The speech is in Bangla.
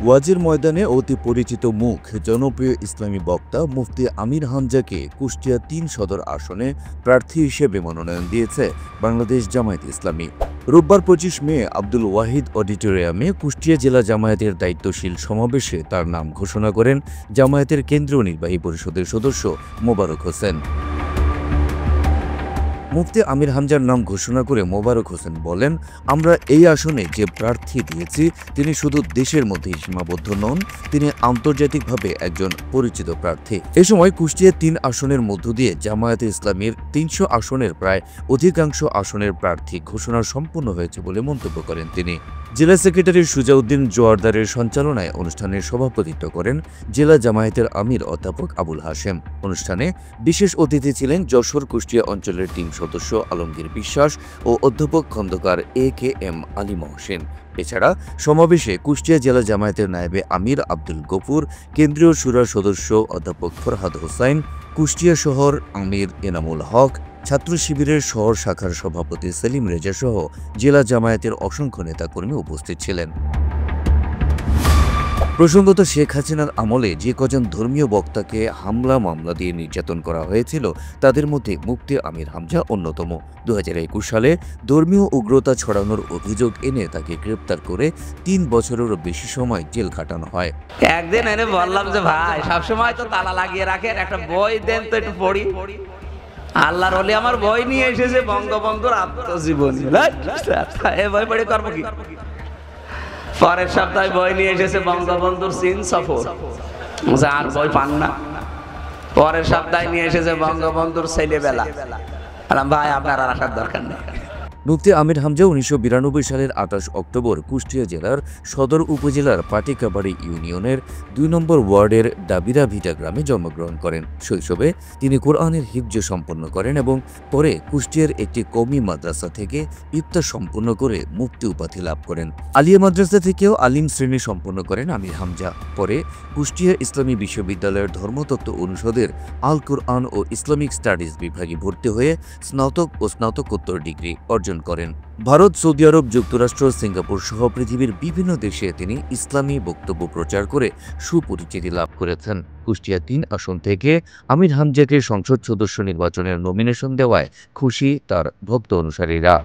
ওয়াজের ময়দানে অতি পরিচিত মুখ জনপ্রিয় ইসলামী বক্তা মুফতি আমির হামজাকে কুষ্টিয়া ৩ সদর আসনে প্রার্থী হিসেবে মনোনয়ন দিয়েছে বাংলাদেশ জামায়াতে ইসলামী। রোববার ২৫ মে আব্দুল ওয়াহিদ অডিটোরিয়ামে কুষ্টিয়া জেলা জামায়াতের দায়িত্বশীল সমাবেশে তার নাম ঘোষণা করেন জামায়াতের কেন্দ্রীয় নির্বাহী পরিষদের সদস্য মোবারক হোসেন। মুফতি আমির হামজার নাম ঘোষণা করে মোবারক হোসেন বলেন, আমরা এই আসনে যে প্রার্থী দিয়েছি তিনি শুধু দেশের মধ্যেই সীমাবদ্ধ নন, তিনি আন্তর্জাতিকভাবে একজন পরিচিত প্রার্থী। এ সময় কুষ্টিয়া ৩ আসনের মধ্য দিয়ে জামায়াতে ইসলামীর ৩০০ আসনের প্রায় অধিকাংশ আসনের প্রার্থী ঘোষণা সম্পন্ন হয়েছে বলে মন্তব্য করেন তিনি। জেলা সেক্রেটারি সুজাউদ্দিন জোয়ারদারের সঞ্চালনায় অনুষ্ঠানের সভাপতিত্ব করেন জেলা জামায়াতের আমির অধ্যাপক আবুল হাশেম। অনুষ্ঠানে বিশেষ অতিথি ছিলেন যশোর কুষ্টিয়া অঞ্চলের টিম সদস্য আলমগীর বিশ্বাস ও অধ্যাপক খন্দকার AKM আলী মহসিন। এছাড়া সমাবেশে কুষ্টিয়া জেলা জামায়াতের নায়েবে আমির আব্দুল গফুর, কেন্দ্রীয় শুরার সদস্য অধ্যাপক ফরহাদ হোসাইন, কুষ্টিয়া শহর আমির এনামুল হক, ছাত্র শিবিরের শহর শাখার সভাপতি সেলিম রেজা সহ জেলা জামায়াতের অসংখ্য নেতাকর্মী উপস্থিত ছিলেন। প্রসঙ্গত, শেখ হাসিনার আমলে যে কজন ধর্মীয় বক্তাকে হামলা মামলা দিয়ে নির্যাতন করা হয়েছিল তাদের মধ্যে মুফতি আমির হামজা অন্যতম। ২০২১ সালে ধর্মীয় উগ্রতা ছড়ানোর অভিযোগ এনে তাকে গ্রেপ্তার করে ৩ বছরেরও বেশি সময় জেল খাটানো হয়। একদিন এনে বললাম যে ভাই সবসময় তো তালা লাগিয়ে রাখেন, একটা বই দেন তো একটু পড়ি। আল্লাহর ওলি আমার বই নিয়ে এসেছে বঙ্গবন্ধুর আত্মজীবনী, এই বই পড়ে করবো কি? পরের সপ্তাহে বই নিয়ে এসেছে বঙ্গবন্ধুর চীন সফর, আর বই পান না। পরের সপ্তাহে নিয়ে এসেছে বঙ্গবন্ধুর ছেলেবেলা। ভাই আপনার আর আসার দরকার নেই। মুফতি আমির হামজা ১৯৯২ সালের ২৮ অক্টোবর কুষ্টিয়া জেলার সদর উপজেলার পাটিকাবাড়ি ইউনিয়নের ২ নম্বর ওয়ার্ডের ডাবিরা ভিটা গ্রামে জন্মগ্রহণ করেন। শৈশবে তিনি কোরআনের হিফজ সম্পন্ন করেন এবং পরে কুষ্টিয়ার একটি কওমি মাদ্রাসা থেকে ইফতার সম্পন্ন করে মুফতি উপাধি লাভ করেন। আলিয়া মাদ্রাসা থেকেও আলিম শ্রেণী সম্পন্ন করেন আমির হামজা। পরে কুষ্টিয়া ইসলামী বিশ্ববিদ্যালয়ের ধর্মতত্ত্ব অনুষদের আল কোরআন ও ইসলামিক স্টাডিজ বিভাগে ভর্তি হয়ে স্নাতক ও স্নাতকোত্তর ডিগ্রি অর্জন করেন। ভারত, সৌদি আরব, যুক্তরাষ্ট্র, সিঙ্গাপুর সহ পৃথিবীর বিভিন্ন দেশে তিনি ইসলামী বক্তব্য প্রচার করে সুপরিচিতি লাভ করেছেন। কুষ্টিয়া ৩ আসন থেকে আমির হামজাকে সংসদ সদস্য নির্বাচনের নমিনেশন দেওয়ায় খুশি তার ভক্ত অনুসারীরা।